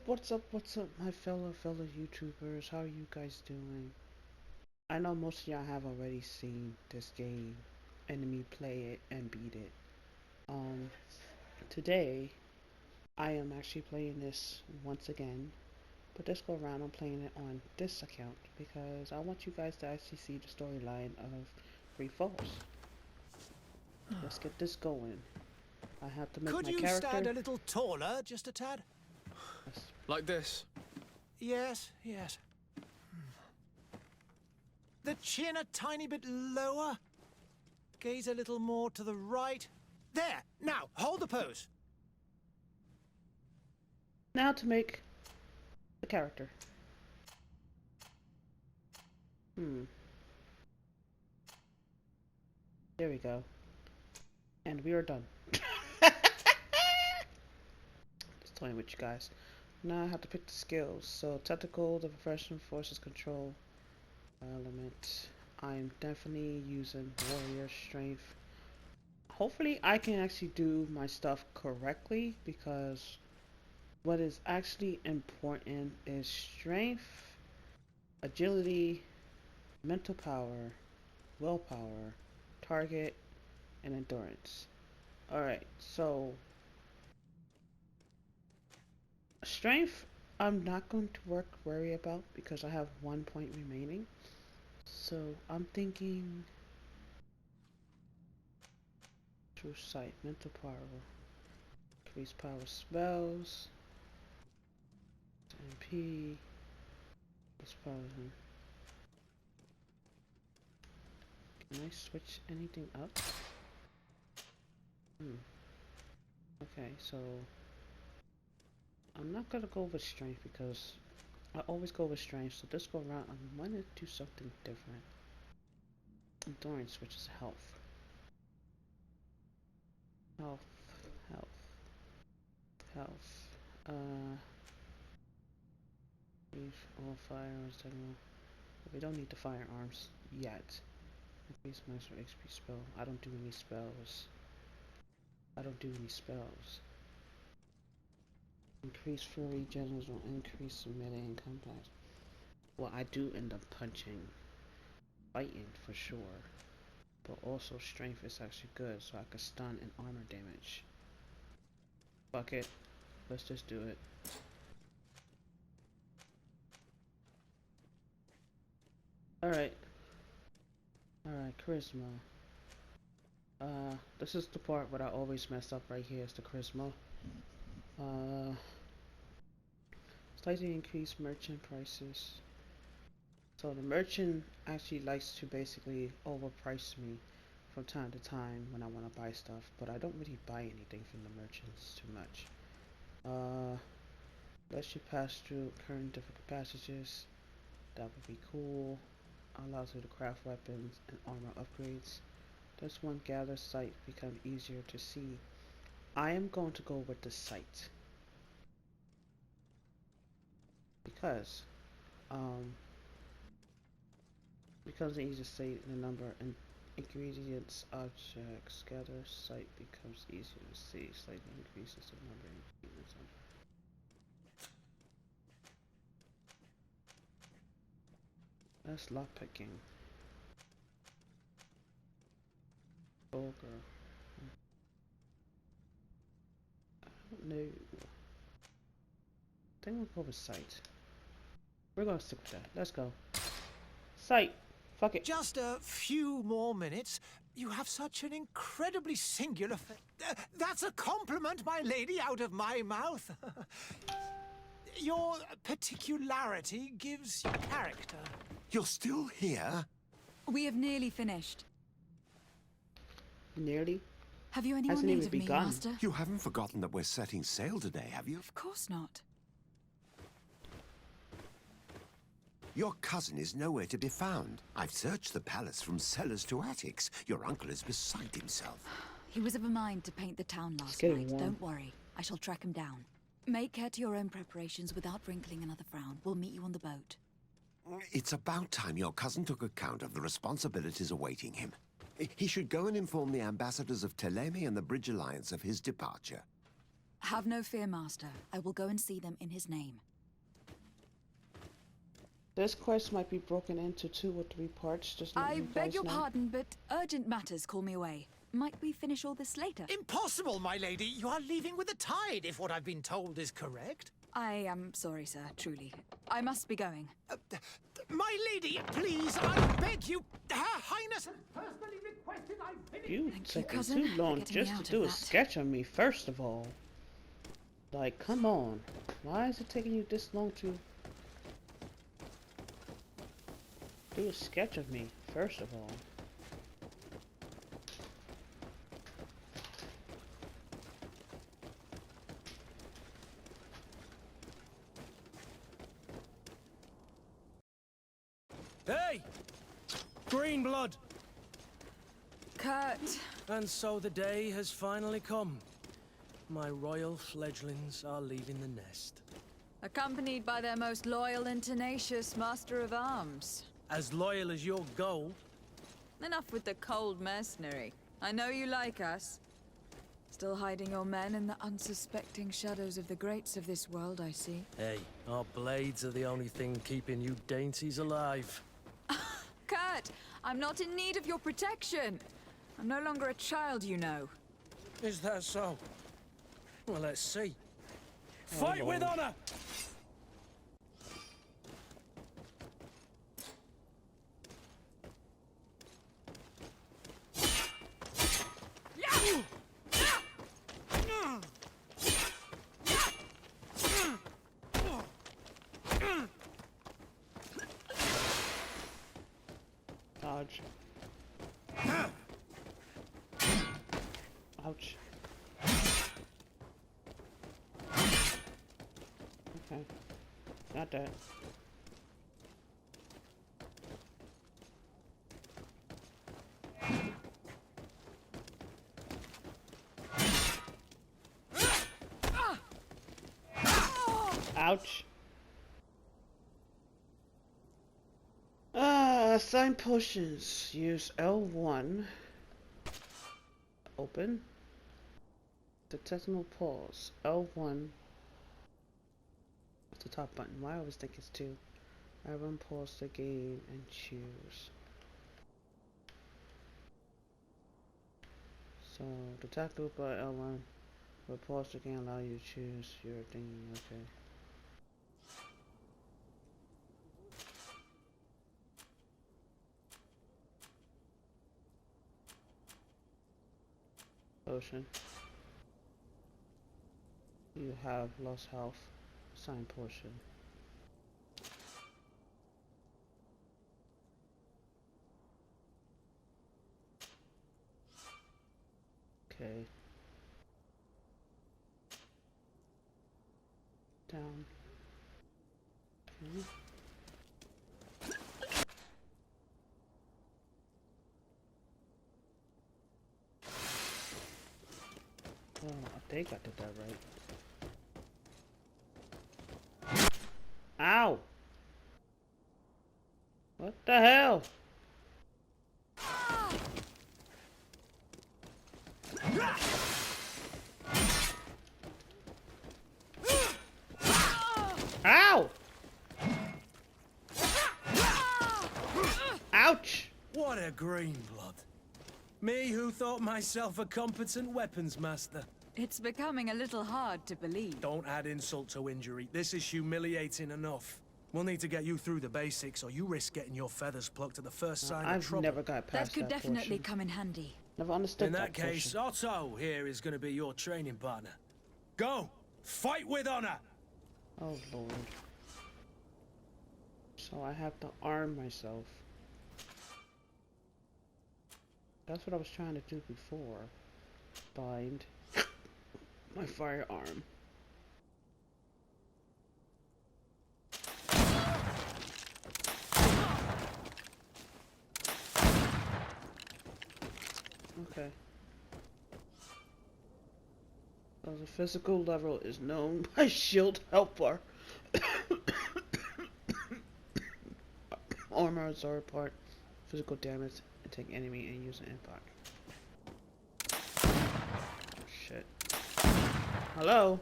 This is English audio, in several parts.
what's up, my fellow YouTubers? How are you guys doing? I know most of y'all have already seen this game and me play it and beat it. Um, Today I am actually playing this once again, but this go around I'm playing it on this account because I want you guys to actually see the storyline of GreedFall. Let's get this going. I have to make Could my you character. stand a little taller, just a tad? Like this? Yes, yes. The chin a tiny bit lower. Gaze a little more to the right. There! Now, hold the pose. Now to make the character. There we go. And we are done. Just toying with you guys. Now I have to pick the skills. So tactical, the professional forces control element. I'm definitely using warrior strength. Hopefully I can actually do my stuff correctly because what is actually important is strength, agility, mental power, willpower, target, and endurance. Alright, so strength I'm not going to worry about because I have 1 point remaining. So I'm thinking true sight, mental power, increase power spells, MP, plus power. Can I switch anything up? Okay, so I'm not gonna go with strength because I always go with strength. So this go around, I'm gonna do something different. Endurance, which is health. Health, health, health. Leave all firearms. We don't need the firearms yet. Increase master XP spell. I don't do any spells. Increase fury generals will increase melee and combat. Well, I do end up punching, fighting for sure. But also strength is actually good, so I can stun and armor damage. Fuck it. Let's just do it. Alright. Alright, charisma. This is the part where I always mess up right here is the charisma. Slightly increase merchant prices. So the merchant actually likes to basically overprice me from time to time when I want to buy stuff, but I don't really buy anything from the merchants too much. Lets you pass through current difficult passages. That would be cool. Allows you to craft weapons and armor upgrades. This one gather sight become easier to see. I am going to go with the sight because becomes easy to say the number and ingredients objects gather sight becomes easier to see. Slightly increases the number of ingredients. That's lock picking. Ogre. I don't know. I think we'll go with sight. We're gonna stick with that. Let's go. Sight. Fuck it. Just a few more minutes. You have such an incredibly singular that's a compliment, my lady, out of my mouth. Your particularity gives you character. You're still here? We have nearly finished. Nearly. Have you any more Hasn't need even of me, begun. Master? You haven't forgotten that we're setting sail today, have you? Of course not. Your cousin is nowhere to be found. I've searched the palace from cellars to attics. Your uncle is beside himself. He was of a mind to paint the town last getting night. warm. Don't worry. I shall track him down. Make care to your own preparations without wrinkling another frown. We'll meet you on the boat. It's about time your cousin took account of the responsibilities awaiting him. He should go and inform the ambassadors of Teleme and the Bridge Alliance of his departure. Have no fear, Master. I will go and see them in his name. This quest might be broken into 2 or 3 parts. Just let I you beg guys your know. pardon, but urgent matters call me away. Might we finish all this later? Impossible, my lady. You are leaving with the tide, if what I've been told is correct. I am sorry, sir, truly. I must be going. My lady, please, I beg you. Her Highness has personally requested I finish. You Thank you, taking cousin, too for long getting me just out to do of a that. sketch on me, first of all. Like, come on. Why is it taking you this long to do a sketch of me, first of all? Hey! Green blood! Kurt, And so the day has finally come. My royal fledglings are leaving the nest. accompanied by their most loyal and tenacious master of arms. As loyal as your gold. Enough with the cold mercenary. I know you like us. Still hiding your men in the unsuspecting shadows of the greats of this world, I see. Hey, our blades are the only thing keeping you dainties alive. Kurt, I'm not in need of your protection. I'm no longer a child, you know. Is that so? Well, let's see. Fight with honor! Dodge. Ouch. Okay. Not that. Ouch. Assign potions. Use L1. Open. The technical pause. L1. What's the top button? Why I always think it's 2. L1 pause the game and choose. So the tactical by L1 will pause the game, allow you to choose your thing. Okay. Potion. You have lost health. Sign portion. Okay. Down. Okay. Oh, I think I did that right. Ow! What the hell? Ow! Ouch! What a green blood. Me who thought myself a competent weapons master. It's becoming a little hard to believe. Don't add insult to injury. This is humiliating enough. We'll need to get you through the basics, or you risk getting your feathers plucked at the first sign of I've trouble. never got past That could definitely portion. come in handy. Never understood In that case, portion. Otto here is going to be your training partner. Go! Fight with honor! Oh lord. So I have to arm myself. That's what I was trying to do before. Bind my firearm. Okay. So the physical level is known by shield helper. Armor absorb part, physical damage, and take enemy and use an impact. Shit. Hello?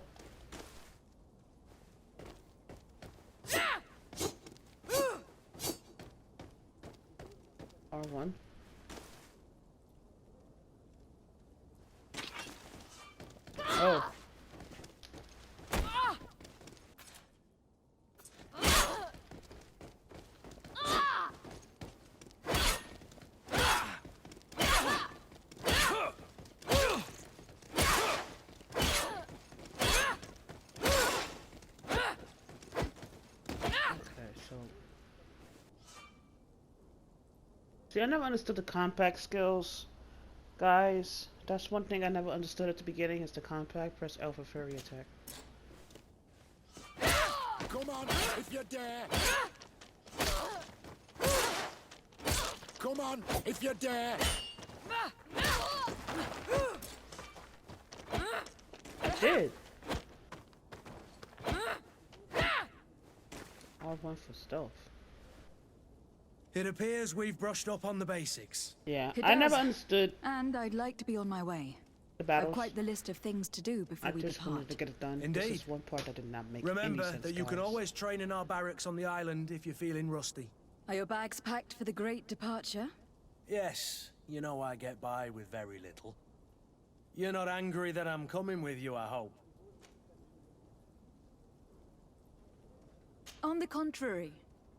R1. Oh. See, I never understood the compact skills, guys. That's one thing I never understood at the beginning is the compact. Press L for furry attack. Come on, if you dare! Come on, if you dare! I did. R1 for stealth. It appears we've brushed up on the basics. Yeah, It I does. never understood And I'd like to be on my way. the I've battles. quite the list of things to do before I we just wanted depart. to get it done. This Indeed. is one part that did not make Remember any sense, that you can guys. always train in our barracks on the island if you're feeling rusty. Are your bags packed for the great departure? Yes, you know I get by with very little. You're not angry that I'm coming with you, I hope. On the contrary,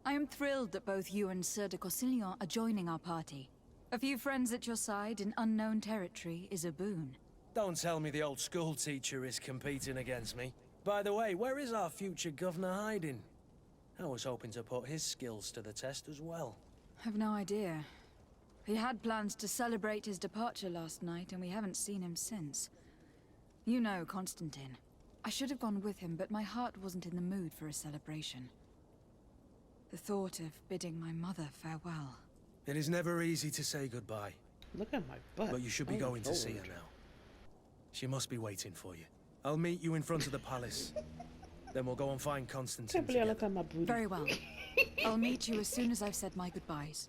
I am thrilled that both you and Sir de Corsillon are joining our party. A few friends at your side in unknown territory is a boon. Don't tell me the old school teacher is competing against me. By the way, where is our future governor hiding? I was hoping to put his skills to the test as well. I've no idea. He had plans to celebrate his departure last night, and we haven't seen him since. You know Constantine. I should have gone with him, but my heart wasn't in the mood for a celebration. The thought of bidding my mother farewell. It is never easy to say goodbye, Look at my butt. but you should be Oh, going to see her Lord. now. She must be waiting for you. I'll meet you in front of the palace. Then we'll go and find I Constantine can't believe I together. look at my booty. Very well. I'll meet you as soon as I've said my goodbyes.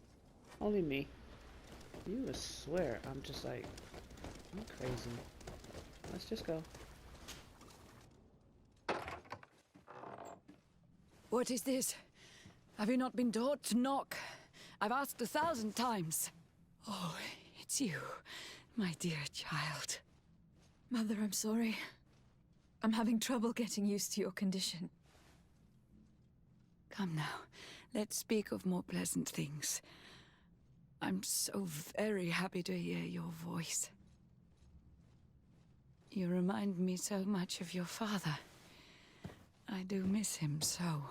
Only me. You would swear I'm just like, I'm crazy. Let's just go. What is this? Have you not been taught to knock? I've asked 1,000 times. Oh, it's you, my dear child. Mother, I'm sorry. I'm having trouble getting used to your condition. Come now, let's speak of more pleasant things. I'm so very happy to hear your voice. You remind me so much of your father. I do miss him so.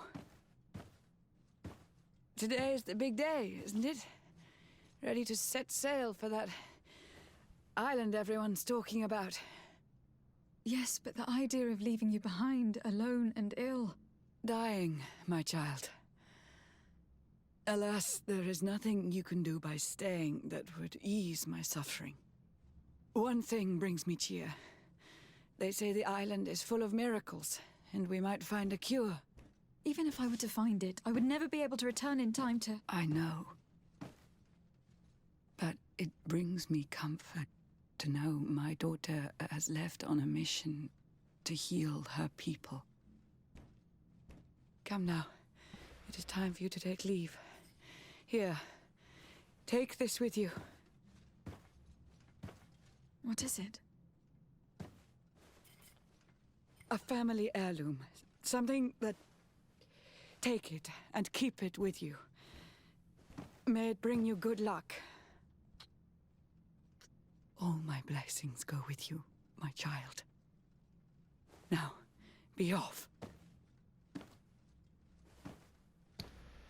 Today is the big day, isn't it? Ready to set sail for that island everyone's talking about. Yes, but the idea of leaving you behind, alone and ill. Dying, my child. Alas, there is nothing you can do by staying that would ease my suffering. One thing brings me cheer. They say the island is full of miracles, and we might find a cure. Even if I were to find it, I would never be able to return in time to... I know. But it brings me comfort to know my daughter has left on a mission to heal her people. Come now. It is time for you to take leave. Here, take this with you. What is it? A family heirloom. Something that... Take it and keep it with you. May it bring you good luck. All my blessings go with you, my child. Now, be off.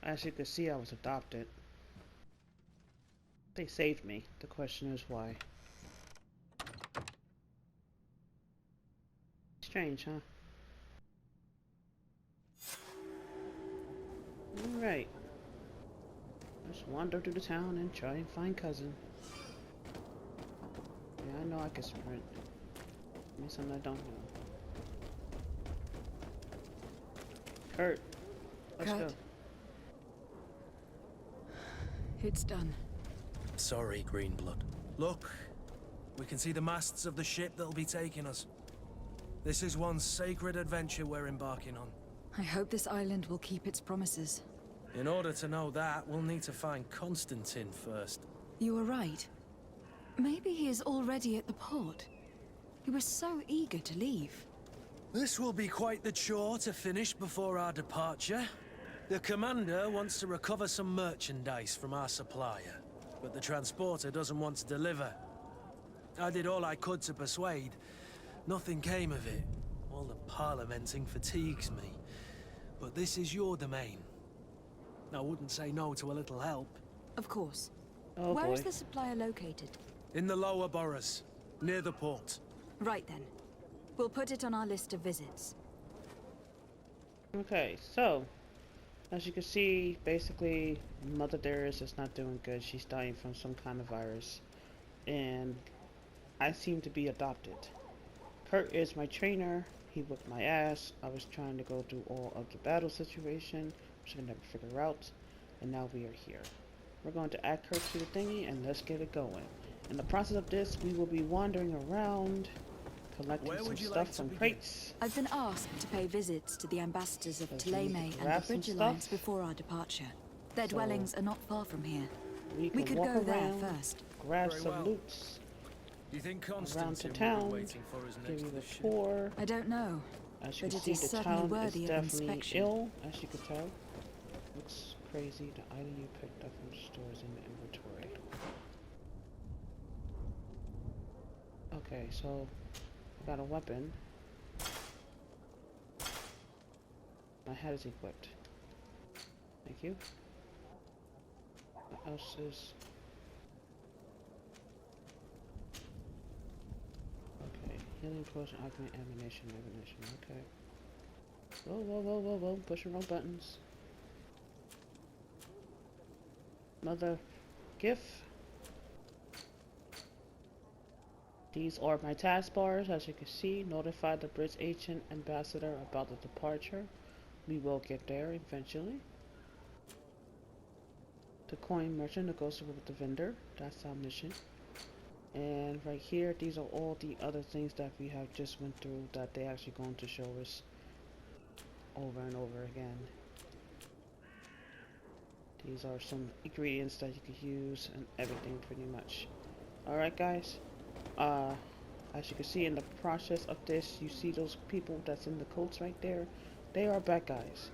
As you can see, I was adopted. They saved me. The question is why. Strange, huh? Alright. Let's wander through the town and try and find cousin. Yeah, I know I can sprint. Give me something I don't know. Kurt. Let's Kurt. go. It's done. Sorry, Greenblood. Look, we can see the masts of the ship that'll be taking us. This is one sacred adventure we're embarking on. I hope this island will keep its promises. In order to know that, we'll need to find Constantine first. You were right. Maybe he is already at the port. He was so eager to leave. This will be quite the chore to finish before our departure. The commander wants to recover some merchandise from our supplier, but the transporter doesn't want to deliver. I did all I could to persuade. Nothing came of it. All the parliamenting fatigues me. But this is your domain. I wouldn't say no to a little help. Of course. Oh Where boy. is the supplier located? In the lower boroughs, near the port. Right then. We'll put it on our list of visits. Okay, so as you can see, basically Mother Darius is not doing good. She's dying from some kind of virus, and I seem to be adopted. Kurt is my trainer. He whipped my ass. I was trying to go through all of the battle situation, which I never figure out, and now we are here. We're going to add Kurt to the thingy and let's get it going. In the process of this, we will be wandering around, collecting Where some would you stuff like to from begin? crates. I've been asked to pay visits to the ambassadors of Okay, we need to Ptolemy and grab the some Bridge stuff. Alliance before our departure. Their So- dwellings are not far from here. We We can could walk go there around, first. grab Very some well. loots, Do you think around to Constantine will town, be waiting for us give next you to the the ship? tour. I don't know. As you But can it see, is the certainly town is worthy of definitely inspection. ill, as you can tell. Looks crazy. The item you picked up from stores in the inventory. Okay, so I got a weapon. My head is equipped. Thank you. What else is... Okay, healing potion, alchemy, ammunition, okay. Whoa, whoa, whoa, whoa, whoa, pushing wrong buttons. Another gift. These are my taskbars. As you can see, notify the British agent ambassador about the departure. We will get there eventually. The coin merchant negotiate with the vendor. That's our mission. And right here, these are all the other things that we have just went through that they're actually going to show us over and over again. These are some ingredients that you could use and everything pretty much. Alright guys, as you can see in the process of this, you see those people that's in the coats right there? They are bad guys.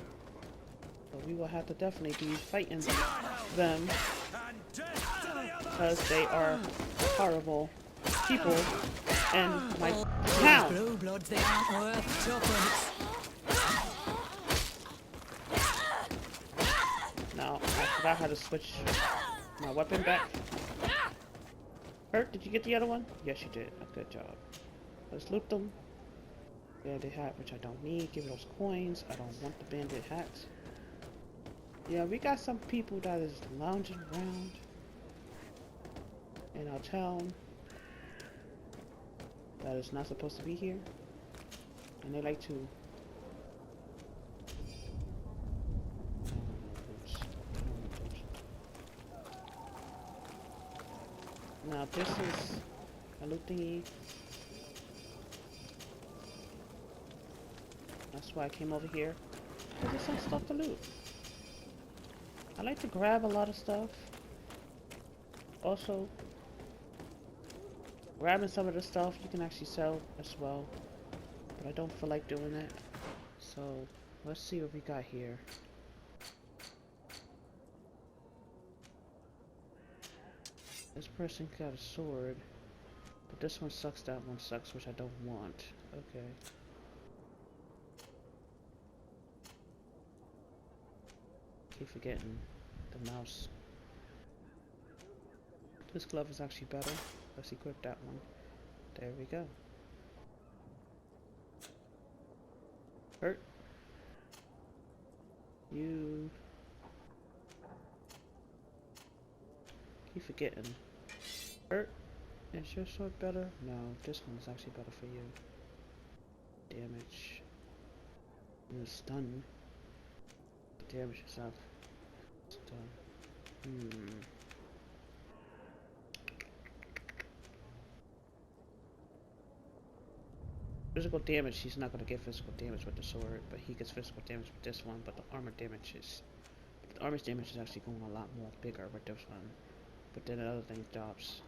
So we will have to definitely be fighting them because they are horrible people in my town. Blue bloods, they aren't worth tuppence. Now, I forgot how to switch my weapon back. Kurt, did you get the other one? Yes, you did. A good job. Let's loot them. Bandit hat, which I don't need. Give me those coins. I don't want the bandit hats. Yeah, we got some people that is lounging around in our town that is not supposed to be here. And they like to... Now this is a loot thingy. That's why I came over here. There's some stuff to loot. I like to grab a lot of stuff. Also, grabbing some of the stuff you can actually sell as well. But I don't feel like doing that. So, let's see what we got here. This person got a sword, but this one sucks, that one sucks, which I don't want. Okay. Keep forgetting the mouse. This glove is actually better. Let's equip that one. There we go. Hurt. You. Keep forgetting. Hurt. Is your sword better? No, this one's actually better for you. Damage. And stun. Damage yourself. Stun. Physical damage, he's not going to get physical damage with the sword, but he gets physical damage with this one. But the armor damage is actually going a lot more bigger with this one. But then the other thing drops,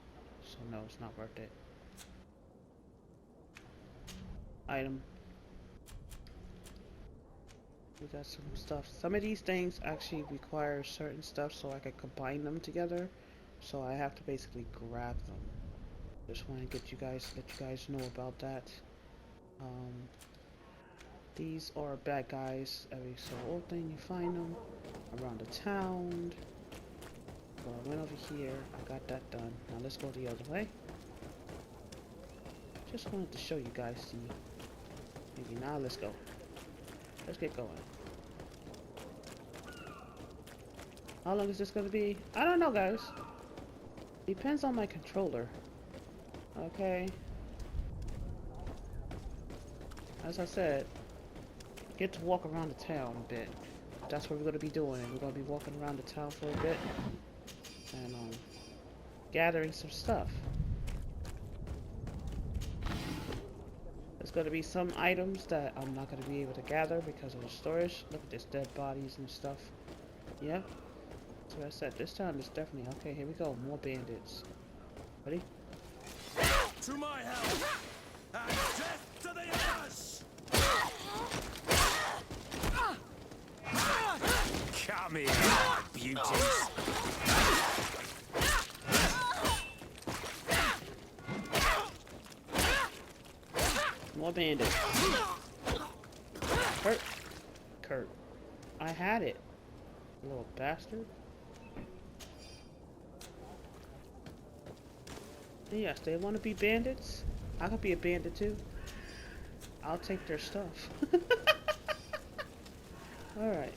so no, it's not worth it. Item. We got some stuff. Some of these things actually require certain stuff, so I can combine them together. So I have to basically grab them. Just want to let you guys know about that. These are bad guys. Every so often you find them around the town. So I went over here. I got that done. Now let's go the other way. Just wanted to show you guys the. Maybe now let's go. Let's get going. How long is this gonna be? I don't know, guys. Depends on my controller. Okay. As I said, get to walk around the town a bit. That's what we're gonna be doing. We're gonna be walking around the town for a bit and gathering some stuff. There's gonna be some items that I'm not gonna be able to gather because of the storage. Look at this, dead bodies and stuff. Yeah. So I said this time is definitely okay. Here we go, more bandits. Ready? To my help! And death to the others! Come here, beauties! More bandits. Kurt. I had it. Little bastard. Yes, they want to be bandits. I could be a bandit too. I'll take their stuff. Alright.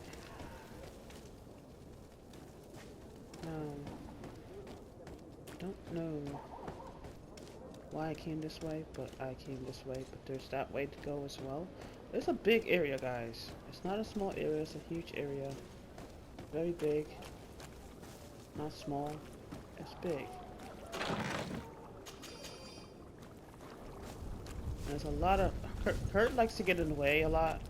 Don't know why I came this way, but I came this way. But there's that way to go as well. It's a big area, guys. It's not a small area, it's a huge area. Very big. Not small. It's big. There's a lot of... Kurt likes to get in the way a lot.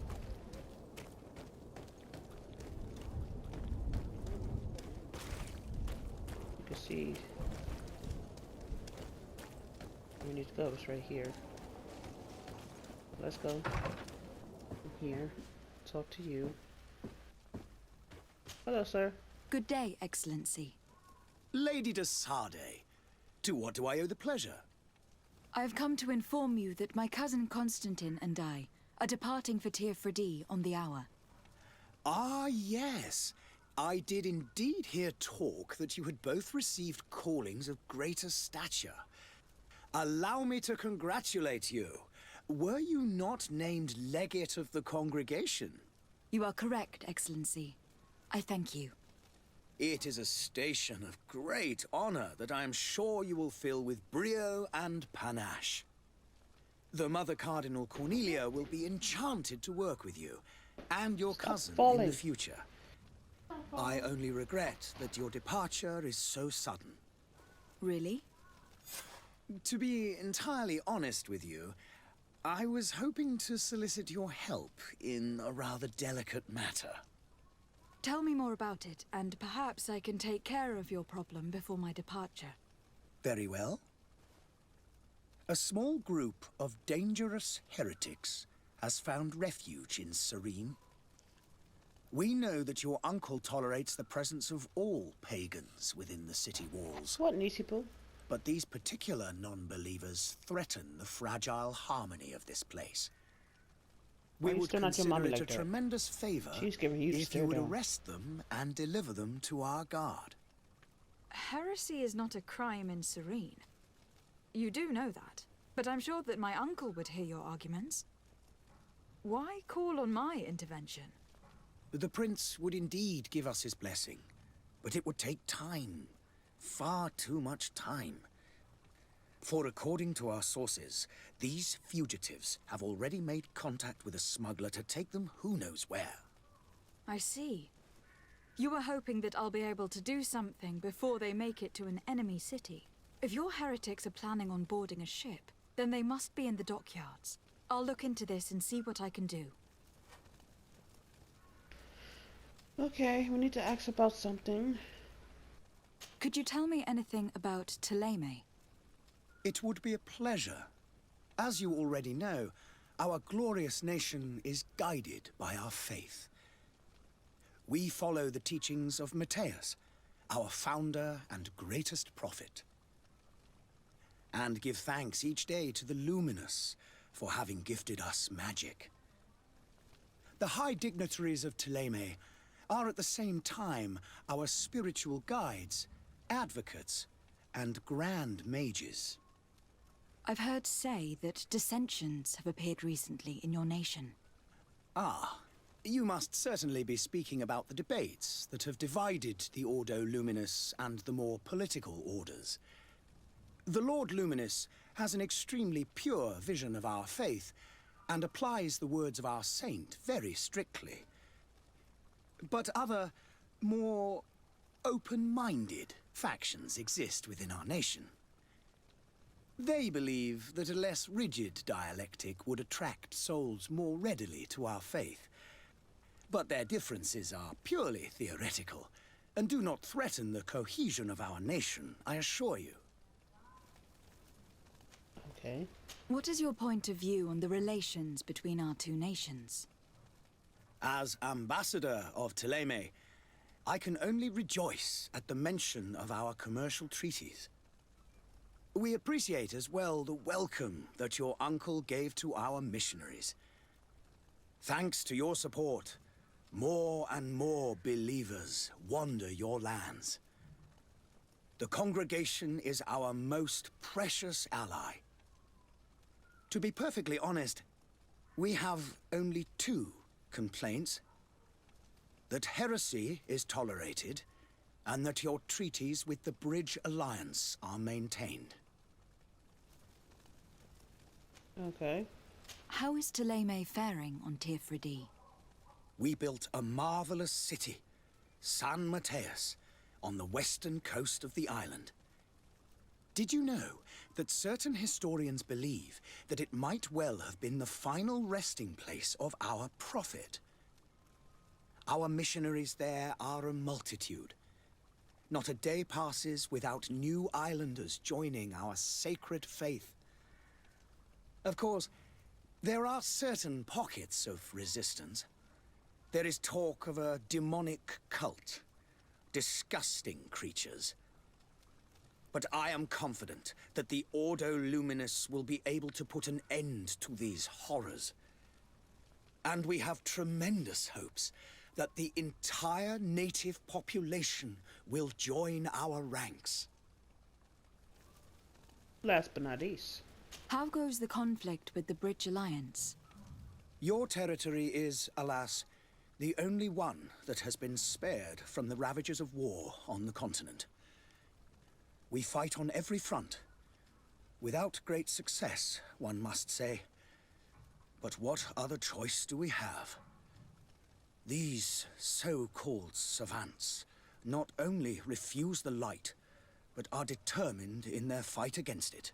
You can see... where we need to go is right here. Let's go. From here. Talk to you. Hello, sir. Good day, Excellency. Lady de Sade, to what do I owe the pleasure? I have come to inform you that my cousin Constantine and I are departing for Tir-Fredi on the hour. Ah, yes. I did indeed hear talk that you had both received callings of greater stature. Allow me to congratulate you. Were you not named legate of the congregation? You are correct, Excellency. I thank you. It is a station of great honor that I am sure you will fill with brio and panache. The Mother Cardinal Cornelia will be enchanted to work with you, and your cousin in the future. I only regret that your departure is so sudden. Really? To be entirely honest with you, I was hoping to solicit your help in a rather delicate matter. Tell me more about it, and perhaps I can take care of your problem before my departure. Very well. A small group of dangerous heretics has found refuge in Serene. We know that your uncle tolerates the presence of all pagans within the city walls. What, Nisipo? But these particular non-believers threaten the fragile harmony of this place. We would consider it a tremendous favor if you would arrest them and deliver them to our guard. Heresy is not a crime in Serene. You do know that, but I'm sure that my uncle would hear your arguments. Why call on my intervention? The prince would indeed give us his blessing, but it would take time. Far too much time. For according to our sources, these fugitives have already made contact with a smuggler to take them who knows where. I see. You are hoping that I'll be able to do something before they make it to an enemy city. If your heretics are planning on boarding a ship, then they must be in the dockyards. I'll look into this and see what I can do. Okay, we need to ask about something. Could you tell me anything about Thélème? It would be a pleasure. As you already know, our glorious nation is guided by our faith. We follow the teachings of Matthias, our founder and greatest prophet, and give thanks each day to the Luminous for having gifted us magic. The high dignitaries of Thélème are at the same time our spiritual guides, advocates, and grand mages. I've heard say that dissensions have appeared recently in your nation. Ah, you must certainly be speaking about the debates that have divided the Ordo Luminous and the more political orders. The Lord Luminous has an extremely pure vision of our faith and applies the words of our saint very strictly. But other, more open-minded factions exist within our nation. They believe that a less rigid dialectic would attract souls more readily to our faith. But their differences are purely theoretical, and do not threaten the cohesion of our nation, I assure you. Okay. What is your point of view on the relations between our two nations? As ambassador of Thélème, I can only rejoice at the mention of our commercial treaties. We appreciate as well the welcome that your uncle gave to our missionaries. Thanks to your support, more and more believers wander your lands. The congregation is our most precious ally. To be perfectly honest, we have only two complaints: that heresy is tolerated, and that your treaties with the Bridge Alliance are maintained. Okay. How is Thélème faring on Tirfredi? We built a marvelous city, San Matthias, on the western coast of the island. Did you know that certain historians believe that it might well have been the final resting place of our prophet? Our missionaries there are a multitude. Not a day passes without new islanders joining our sacred faith. Of course, there are certain pockets of resistance. There is talk of a demonic cult, disgusting creatures. But I am confident that the Ordo Luminous will be able to put an end to these horrors. And we have tremendous hopes that the entire native population will join our ranks. Last but not least. How goes the conflict with the Bridge Alliance? Your territory is, alas, the only one that has been spared from the ravages of war on the continent. We fight on every front. Without great success, one must say. But what other choice do we have? These so-called savants not only refuse the light, but are determined in their fight against it.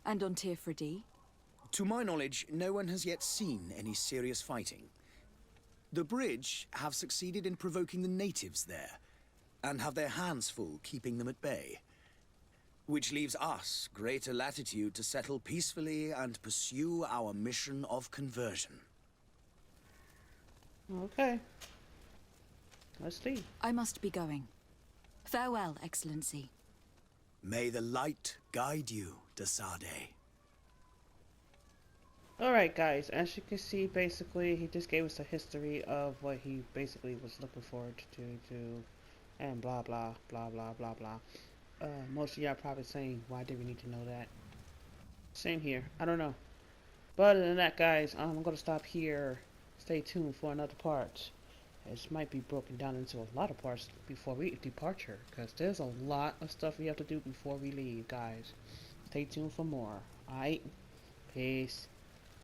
And on Tirfredi? To my knowledge, no one has yet seen any serious fighting. The Bridge have succeeded in provoking the natives there, and have their hands full keeping them at bay. Which leaves us greater latitude to settle peacefully and pursue our mission of conversion. Okay. Let's see. I must be going. Farewell, Excellency. May the light guide you, Desade. Alright guys, as you can see, basically he just gave us a history of what he basically was looking forward to do, and blah blah blah blah blah blah. Most of y'all probably saying, why did we need to know that? Same here, I don't know. But other than that guys, I'm gonna stop here. Stay tuned for another part. This might be broken down into a lot of parts before we departure, because there's a lot of stuff we have to do before we leave, guys. Stay tuned for more. Alright? Peace.